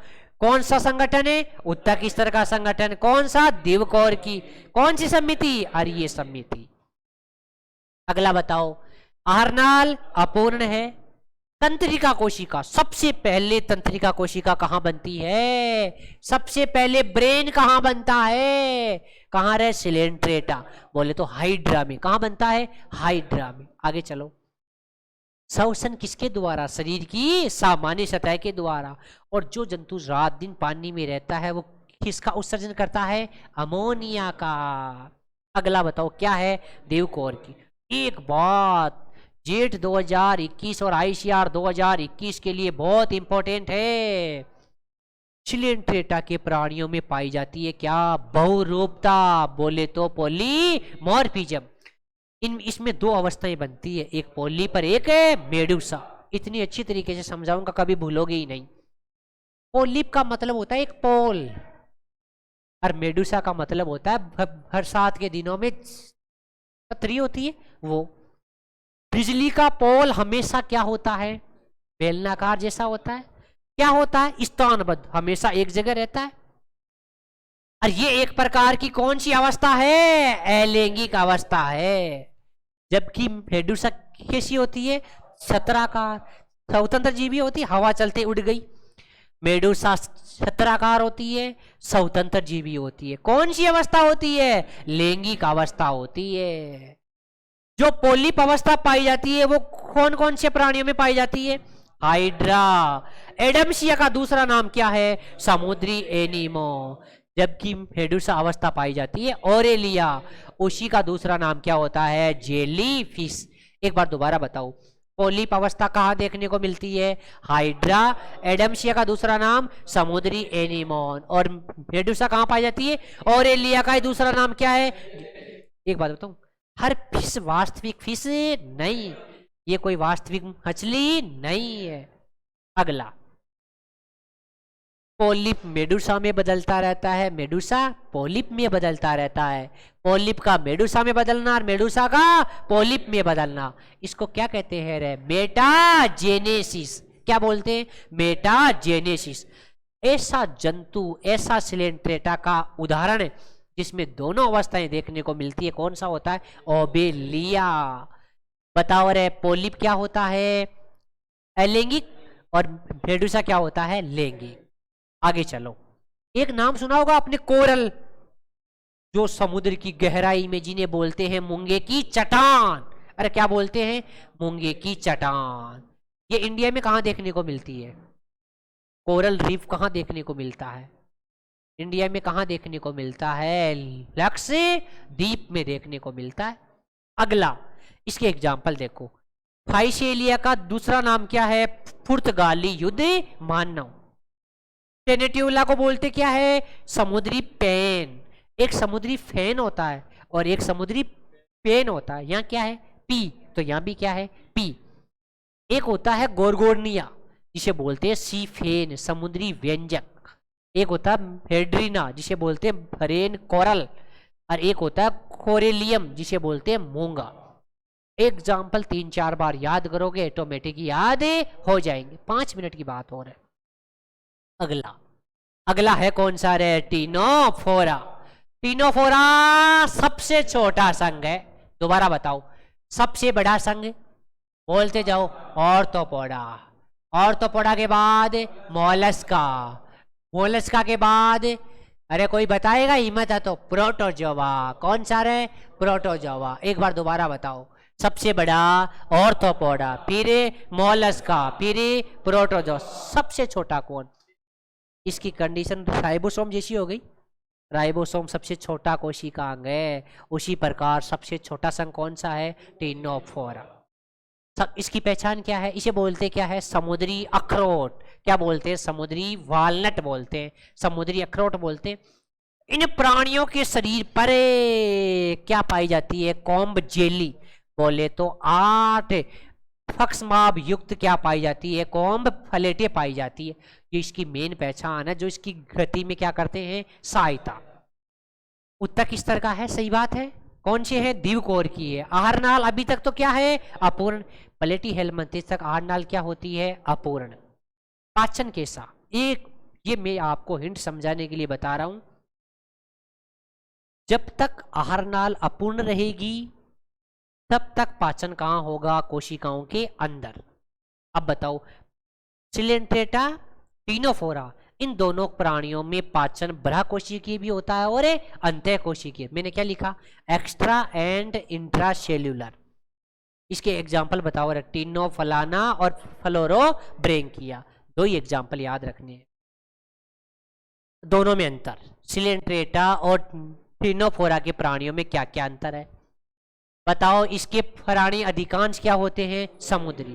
कौन सा संगठन है? उत्तक स्तर का संगठन। कौन सा? दिवकोर की। कौन सी समिति? आर्य समिति। अगला बताओ, आहारनाल अपूर्ण है। तंत्रिका कोशिका, सबसे पहले तंत्रिका कोशिका कहां बनती है? सबसे पहले ब्रेन कहां बनता है? कहां रहे? सिलेंट्रेटा। बोले तो हाइड्रा में। कहां बनता है? हाइड्रा में। आगे चलो, श्वसन किसके द्वारा? शरीर की सामान्य सतह के द्वारा। और जो जंतु रात दिन पानी में रहता है वो किसका उत्सर्जन करता है? अमोनिया का। अगला बताओ क्या है? देवकोर की। एक बात, जेट 2021 और आईसीआर 2021 के लिए बहुत इंपॉर्टेंट है। चिलेंट्रेटा के प्राणियों में पाई जाती है क्या? बहुरूपता, बोले तो पॉलीमॉर्फिज्म। इसमें दो अवस्थाएं बनती है, एक पोलिप पर एक है मेडुसा। इतनी अच्छी तरीके से समझाऊंगा कभी भूलोगे ही नहीं। पोलिप का मतलब होता है एक पोल, और मेडुसा का मतलब होता है बरसात के दिनों में पतरी होती है वो। बिजली का पोल हमेशा क्या होता है? बेलनाकार जैसा होता है। क्या होता है? स्थानबद्ध, हमेशा एक जगह रहता है। और ये एक प्रकार की कौन सी अवस्था है? अलैंगिक अवस्था है। जबकि मेडुसा कैसी होती है? छत्राकार, स्वतंत्र जीवी होती है, हवा चलते उड़ गई। मेडुसा छत्राकार होती है, स्वतंत्र जीवी होती है। कौन सी अवस्था होती है? लैंगिक अवस्था होती है। जो पोलिप अवस्था पाई जाती है वो कौन कौन से प्राणियों में पाई जाती है? हाइड्रा। एडम्सिया का दूसरा नाम क्या है? समुद्री एनीमो। जबकि मेडुसा अवस्था पाई जाती है ऑरेलिया, उसी का दूसरा नाम क्या होता है? Jelly fish. एक बार दोबारा बताओ, पोलिप अवस्था कहाँ देखने को मिलती है? हाइड्रा। एडम्सिया का दूसरा नाम समुद्री एनीमोन। और मेडुसा कहाँ पाई जाती है? ऑरेलिया का दूसरा नाम क्या है? एक बात बताऊं, हर फिश वास्तविक फिश नहीं, ये कोई वास्तविक मछली नहीं है। अगला, पोलिप मेडुसा में बदलता रहता है, मेडुसा पोलिप में बदलता रहता है। पोलिप का मेडुसा में बदलना और मेडुसा का पोलिप में बदलना, इसको क्या कहते हैं रे? मेटाजेनेसिस। क्या बोलते हैं? मेटाजेनेसिस। ऐसा जंतु, ऐसा सिलेंट्रेटा का उदाहरण है जिसमें दोनों अवस्थाएं देखने को मिलती है, कौन सा होता है? ओबेलिया। बताओ रे, पोलिप क्या होता है? अलैंगिक, और मेडुसा क्या होता है? लैंगिक। आगे चलो, एक नाम सुना होगा आपने, कोरल, जो समुद्र की गहराई में जिन्हें बोलते हैं मूंगे की चट्टान। अरे क्या बोलते हैं? मूंगे की चट्टान। ये इंडिया में कहां देखने को मिलती है? कोरल रीफ कहां देखने को मिलता है? इंडिया में कहां देखने को मिलता है? लक्षद्वीप में देखने को मिलता है। अगला, इसके एग्जाम्पल देखो। फाइसेलिया का दूसरा नाम क्या है? पुर्तगाली युद्ध मानव। टेनेट्यूला को बोलते क्या है? समुद्री पेन। एक समुद्री फैन होता है और एक समुद्री पेन होता है। यहाँ क्या है? पी, तो यहाँ भी क्या है? पी। एक होता है गोरगोर्निया, जिसे बोलते हैं सी फेन, समुद्री व्यंजक। एक होता है हेड्रिना, जिसे बोलते हैं भरेन कोरल। और एक होता है कोरेलियम, जिसे बोलते हैं मूंगा। एग्जाम्पल 3-4 बार याद करोगे ऑटोमेटिक याद हो जाएंगे। 5 मिनट की बात हो रहा है। अगला, अगला है कौन सा रे? टीनोफोरा। टीनोफोरा सबसे छोटा संघ है। दोबारा बताओ, सबसे बड़ा संघ? बोलते जाओ। ऑर्थोपोडा। ऑर्थोपोडा के बाद मोलस्का। मोलस्का के बाद, अरे कोई बताएगा? हिम्मत है तो प्रोटोजोआ। कौन सा रे? प्रोटोजोआ। एक बार दोबारा बताओ, सबसे बड़ा ऑर्थोपोडा, फिर मोलस्का, फिर प्रोटोजोआ, सबसे छोटा कौन? इसकी कंडीशन राइबोसोम जैसी हो गई। राइबोसोम सबसे छोटा कोशिका अंग है। उसी प्रकार सबसे छोटा संघ कौन सा है? टीनोफोरा। इसकी पहचान क्या है? इसे बोलते क्या है? समुद्री अखरोट। क्या बोलते हैं? समुद्री वालनट बोलते हैं, समुद्री अखरोट बोलते हैं। इन प्राणियों के शरीर पर क्या पाई जाती है? Comb jelly. बोले तो 8 फक्समाब युक्त क्या पाई जाती है? कॉम्ब फलेटे पाई जाती है। ये इसकी मेन पहचान है, जो इसकी गति में क्या करते हैं? सहायता। उत्तर किस तरह का है? सही बात है। कौन सी है? द्विकोर की है। आहार नाल अभी तक तो क्या है? अपूर्ण। प्लेटी हेलमिंथेस तक आहार नाल क्या होती है? अपूर्ण। पाचन कैसा? एक, ये मैं आपको हिंट समझाने के लिए बता रहा हूं। जब तक आहार नाल अपूर्ण रहेगी तब तक पाचन कहां होगा? कोशिकाओं के अंदर। अब बताओ, सिलेंट्रेटा, टीनोफोरा, इन दोनों प्राणियों में पाचन बृहकोशिकीय भी होता है और अंतःकोशिकीय। मैंने क्या लिखा? Extra and intracellular. इसके एग्जाम्पल बताओ। रेक्टिनो फलाना और फ्लोरो ब्रेंकिया, दो ही एग्जाम्पल याद रखने हैं। दोनों में अंतर, सिलेंट्रेटा और टिनोफोरा के प्राणियों में क्या क्या अंतर है बताओ। इसके प्राणी अधिकांश क्या होते हैं, समुद्री।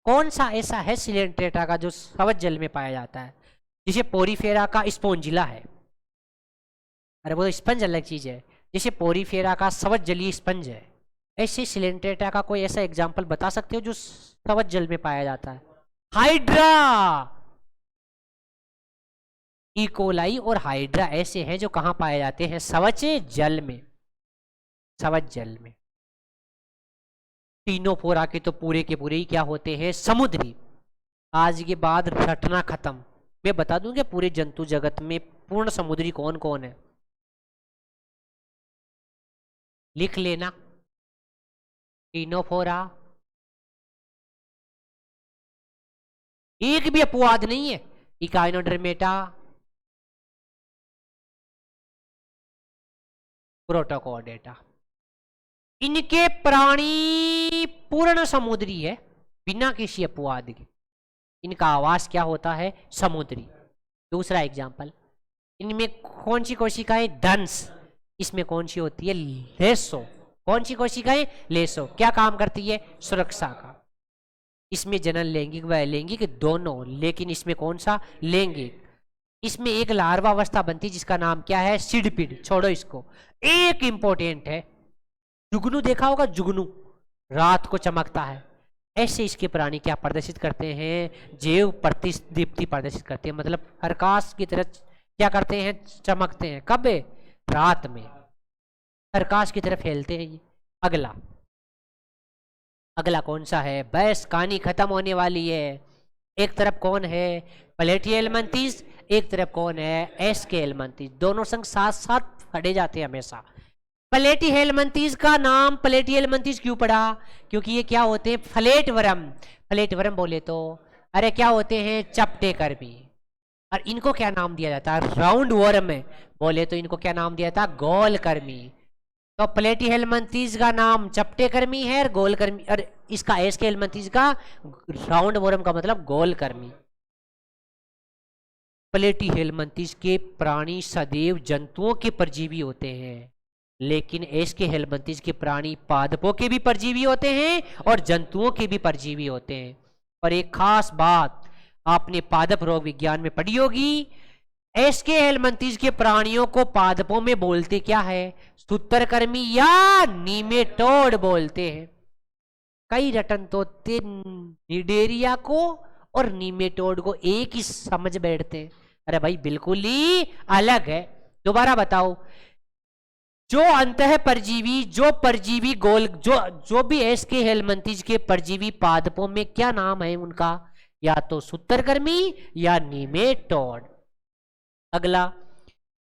कौन सा ऐसा है सिलेंट्रेटा का जो सवज जल में पाया जाता है, जिसे पोरीफेरा का स्पोंजिला है। अरे वो तो स्पंज अलग चीज है, जैसे पोरीफेरा का सवज जलीय स्पंज है, ऐसे सिलेंट्रेटा का कोई ऐसा एग्जाम्पल बता सकते हो जो सवज जल में पाया जाता है। हाइड्रा, इकोलाई और हाइड्रा ऐसे हैं जो कहां पाए जाते हैं, सवज जल में, सवज जल में। टिनोफोरा के तो पूरे के पूरे ही क्या होते हैं, समुद्री। आज के बाद रटना खत्म, मैं बता दूंगा पूरे जंतु जगत में पूर्ण समुद्री कौन कौन है, लिख लेना। टिनोफोरा, एक भी अपवाद नहीं है, इकाइनोडर्मेटा, प्रोटोकॉर्डेटा, इनके प्राणी पूर्ण समुद्री है बिना किसी अपवाद के। इनका आवास क्या होता है, समुद्री। दूसरा एग्जाम्पल, इनमें कौन सी कोशिकाएं, दंश। इसमें कौन सी होती है, लेसो। कौन सी कोशिकाएं, लेसो। क्या काम करती है, सुरक्षा का। इसमें जनन लैंगिक व अलैंगिक दोनों, लेकिन इसमें कौन सा, लैंगिक। इसमें एक लार्वा अवस्था बनती है जिसका नाम क्या है, सिडपिड। छोड़ो इसको, एक इंपॉर्टेंट है, जुगनू देखा होगा, जुगनू रात को चमकता है। ऐसे इसके प्राणी क्या प्रदर्शित करते हैं, जैव प्रतिदीप्ति प्रदर्शित करते हैं, मतलब प्रकाश की तरह क्या करते हैं, चमकते हैं। कब, रात में प्रकाश की तरफ फैलते हैं ये। अगला, अगला कौन सा है, बस कहानी खत्म होने वाली है। एक तरफ कौन है, प्लेटिहेल्मिन्थस, एक तरफ कौन है, एस्केहेल्मिन्थस। दोनों संग साथ साथ पढ़े जाते हैं हमेशा। प्लेटिहेल्मिन्थस का नाम प्लेटिहेल्मिन्थस क्यों पड़ा, क्योंकि ये क्या होते हैं, फ्लैट वर्म। फ्लैट वर्म बोले तो अरे क्या होते हैं, चपटे कर्मी। और इनको क्या नाम दिया जाता है, राउंड वर्म बोले तो इनको क्या नाम दिया था, गोल कर्मी। तो प्लेटिहेल्मिन्थस का नाम चपटे कर्मी है और गोल कर्मी, और इसका एस्केहेल्मिन्थस का राउंड वर्म का मतलब गोल कर्मी। प्लेटिहेल्मिन्थस के प्राणी सदैव जंतुओं के परजीवी होते हैं, लेकिन एस्केहेल्मिन्थस के प्राणी पादपों के भी परजीवी होते हैं और जंतुओं के भी परजीवी होते हैं। और एक खास बात आपने पादप रोग विज्ञान में पढ़ी होगी, एस्केहेल्मिन्थस के प्राणियों को पादपों में बोलते क्या है, सूत्रकृमि या नीमेटोड बोलते हैं। कई रटन तोते निडेरिया को और नीमेटोड को एक ही समझ बैठते हैं। अरे भाई बिल्कुल ही अलग है। दोबारा बताओ, जो अंतः परजीवी, जो परजीवी गोल, जो भी एस्केहेल्मिन्थस के परजीवी पादपों में क्या नाम है उनका, या तो सूत्रकृमि या नीमेटोड। अगला,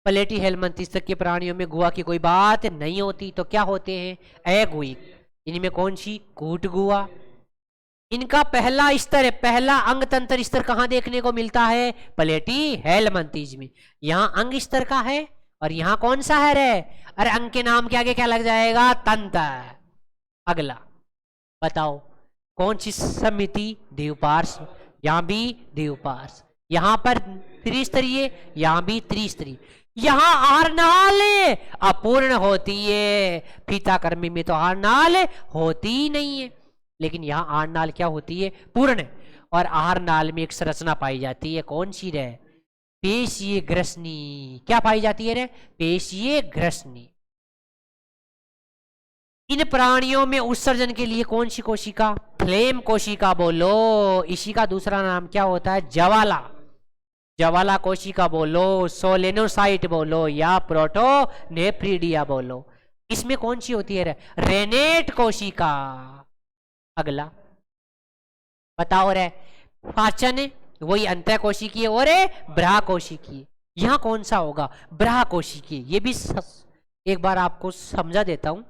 प्लेटिहेल्मिन्थस तक के प्राणियों में गुहा की कोई बात नहीं होती, तो क्या होते हैं, अगुइक। इनमें कौन सी, कूट गुहा। इनका पहला स्तर है, पहला अंग तंत्र स्तर कहां देखने को मिलता है, प्लेटिहेल्मिन्थस में। यहां अंग स्तर का है और यहां कौन सा है रे, अरे अंग के नाम के आगे क्या लग जाएगा, तंत्र। अगला बताओ, कौन सी समिति, द्विपार्श्व। यहां भी द्विपार्श्व, यहां पर त्रिस्तरीय, यहां भी त्रिस्तरीय। यहां आहारनाल अपूर्ण होती है, फीताकृमि में तो आहारनाल होती ही नहीं है, लेकिन यहां आहारनाल क्या होती है, पूर्ण। और आहारनाल में एक संरचना पाई जाती है, कौन सी रे, पेशीय ग्रसनी। क्या पाई जाती है रे, पेशीय ग्रसनी। इन प्राणियों में उत्सर्जन के लिए कौन सी कोशिका, फ्लेम कोशिका बोलो। इसी का दूसरा नाम क्या होता है, ज्वाला। ज्वाला कोशिका बोलो, सोलेनोसाइट बोलो या प्रोटोनेफ्रिडिया बोलो। इसमें कौन सी होती है रे, रेनेट कोशिका। अगला बताओ रे, पाचन वही अंतः कोशिकीय और ब्राह कोशिकीय। यहां कौन सा होगा, ब्राह कोशिकीय। ये भी एक बार आपको समझा देता हूं,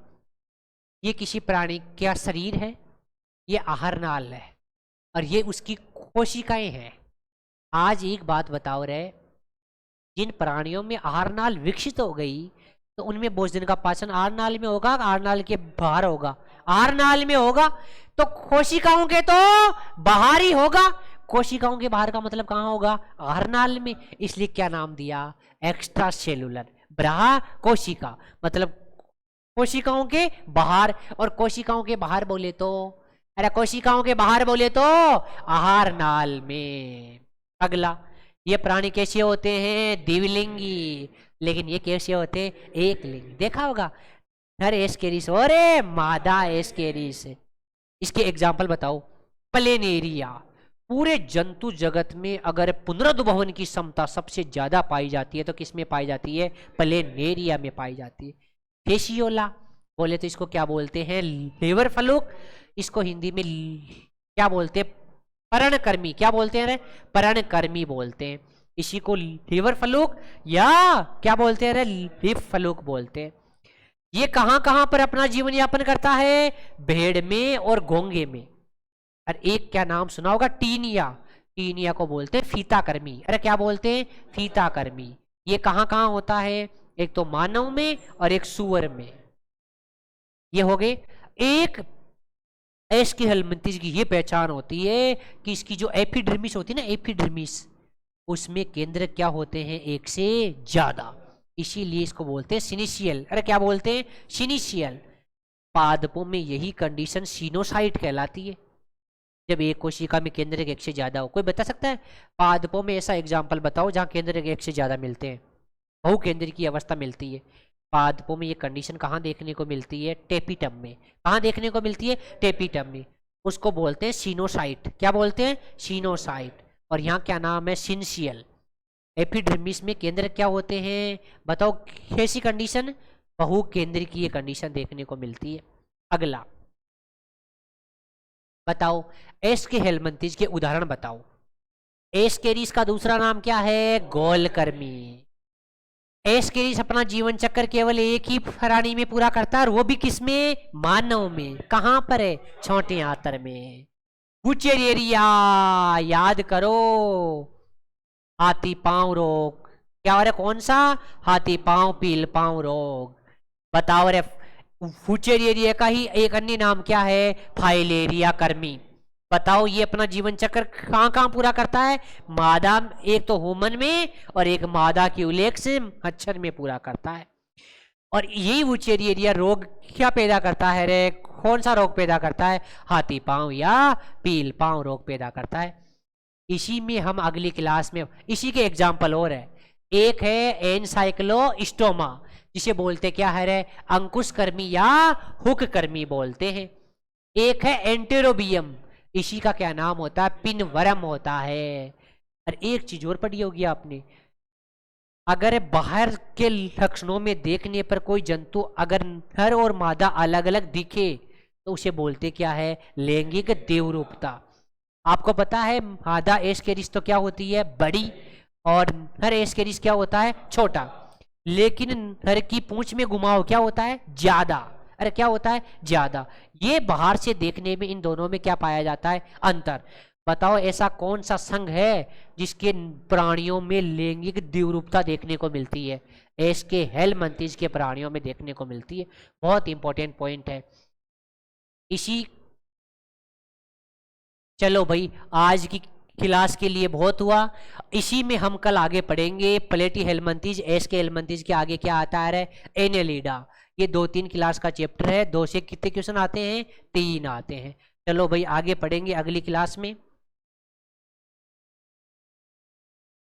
ये किसी प्राणी का शरीर है, ये आहारनाल है और ये उसकी कोशिकाएं हैं। आज एक बात बताओ रे, जिन प्राणियों में आहारनाल विकसित हो गई, तो उनमें भोजन का पाचन आरनाल में होगा, आरनाल के बाहर होगा? आरनाल में होगा। तो कोशिकाओं के तो बाहर ही होगा। कोशिकाओं के बाहर का मतलब कहाँ होगा? आरनाल में। इसलिए क्या नाम दिया? Extra cellular. ब्राह कोशिका मतलब कोशिकाओं के बाहर, और कोशिकाओं के बाहर बोले तो, अरे कोशिकाओं के बाहर बोले तो आहार नाल में। अगला, ये प्राणी कैसे होते हैं? द्विलिंगी। लेकिन ये कैसे होते हैं? एक लिंगी। देखा होगा नर एस्केरिस और मादा एस्केरिस। इसके एग्जाम्पल बताओ। प्लेनेरिया। पूरे जंतु जगत में अगर पुनरुद्भवन की क्षमता सबसे ज्यादा पाई जाती है तो किसमें पाई जाती है? प्लेनेरिया में पाई जाती है। फेसियोला बोले तो इसको क्या बोलते हैं? लेवर फलूक। इसको हिंदी में क्या बोलते हैं? पर्णकर्मी। क्या बोलते हैं रे? पर्णकर्मी बोलते हैं। इसी को लीवर फलूक या क्या बोलते हैं रे? लिप फलूक बोलते हैं। ये कहां कहां पर अपना जीवन यापन करता है? भेड़ में और घोंगे में। और एक क्या नाम सुना होगा? टीनिया। टीनिया को बोलते हैं फीताकर्मी। अरे क्या बोलते हैं? फीताकर्मी। ये कहां कहां होता है? एक तो मानव में और एक सुअर में। ये हो गए। एक एस्केहेलमिंथिस की ये पहचान होती है कि इसकी जो एपिडर्मिस होती है ना, एपिडर्मिस, उसमें केंद्र क्या होते हैं? एक से ज्यादा। इसीलिए इसको बोलते हैं सिनिशियल। अरे क्या बोलते हैं? सिनिशियल। पादपों में यही कंडीशन सीनोसाइट कहलाती है, जब एक कोशिका में केंद्र एक से ज्यादा हो। कोई बता सकता है पादपों में ऐसा एग्जाम्पल बताओ जहां केंद्र एक से ज्यादा मिलते हैं, बहुकेंद्र की अवस्था मिलती है? पादपों में ये कंडीशन कहाँ देखने को मिलती है? टेपिटम में। कहाँ देखने को मिलती है? टेपिटम में। उसको बोलते हैं सीनोसाइट। क्या बोलते हैं? सीनोसाइट। और यहाँ क्या नाम है? सिंशियल। एपिडर्मिस में केंद्र क्या होते हैं? बताओ कैसी कंडीशन? बहुकेंद्र की ये कंडीशन देखने को मिलती है। अगला बताओ, एस्केहेलमिंथिस के उदाहरण बताओ। एस्केरिस का दूसरा नाम क्या है? गोलकर्मी। एस्केरिस अपना जीवन चक्र केवल एक ही प्राणी में पूरा करता है, और वो भी किसमें? मानव में। कहां पर है? छोटे आंतर में। बुचेरिया। याद करो, हाथी पांव रोग। क्या हो रहा है? कौन सा? हाथी पांव पील पांव रोग। बताओ रे। फुचेरिया का ही एक अन्य नाम क्या है? फाइलेरिया कर्मी। बताओ ये अपना जीवन चक्र कहां कहां पूरा करता है? मादा, एक तो ह्यूमन में और एक मादा की उल्लेख से मच्छर में पूरा करता है। और यही फुचेरिया रोग क्या पैदा करता है रे? कौन सा रोग पैदा करता है? हाथी पांव या पील पांव रोग पैदा करता है। इसी में हम अगली क्लास में इसी के एग्जाम्पल और है। एक है एनसाइक्लोस्टोमा, जिसे बोलते क्या है रे? अंकुश कर्मी या हुक कर्मी बोलते हैं। एक है एंटेरोबियम, इसी का क्या नाम होता है? पिनवरम होता है। और एक चीज और पढ़ी होगी आपने, अगर बाहर के लक्षणों में देखने पर कोई जंतु अगर नर और मादा अलग अलग दिखे तो उसे बोलते क्या है? लैंगिक देवरूपता। आपको पता है मादा एस्केरिस तो क्या होती है? बड़ी, और नर एस्केरिस क्या होता है? छोटा। लेकिन नर की पूंछ में घुमाव क्या होता है? ज्यादा। अरे क्या होता है? ज्यादा। ये बाहर से देखने में इन दोनों में क्या पाया जाता है? अंतर। बताओ ऐसा कौन सा संघ है जिसके प्राणियों में लैंगिक द्विरूपता देखने को मिलती है? एस्केहेलमिंथिस के प्राणियों में देखने को मिलती है। बहुत इंपॉर्टेंट पॉइंट है। इसी, चलो भाई आज की क्लास के लिए बहुत हुआ। इसी में हम कल आगे पढ़ेंगे प्लेटीहेलमिंथिस, एस्केहेलमिंथिस के आगे क्या आता है? एनेलिडा। ये 2-3 क्लास का चैप्टर है। 2 से कितने क्वेश्चन आते हैं? 3 आते हैं। चलो भाई आगे पढ़ेंगे अगली क्लास में।